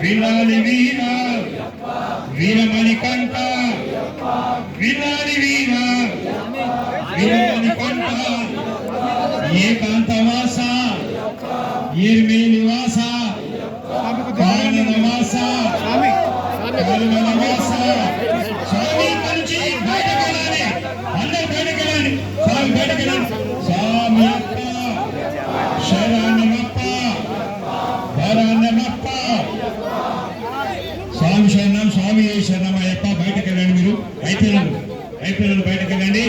విల్లాలి వీర వీరమణికంఠ విల్లాలి వీర వీరమణికంఠ ఏకాంతవాస ఏర్మే నివాస కారణవాస కారణవాస స్వామి నుంచి బయటకు వెళ్ళాలి, అందరూ బయటకు వెళ్ళాలి, స్వామి బయటకు వెళ్ళాలి. స్వామి అప్ప శరణమప్ప శరణమప్ప స్వామి శరణం స్వామి శరణం అయ్యప్ప. బయటకు వెళ్ళండి, మీరు అయిపోయినారు బయటకు వెళ్ళండి.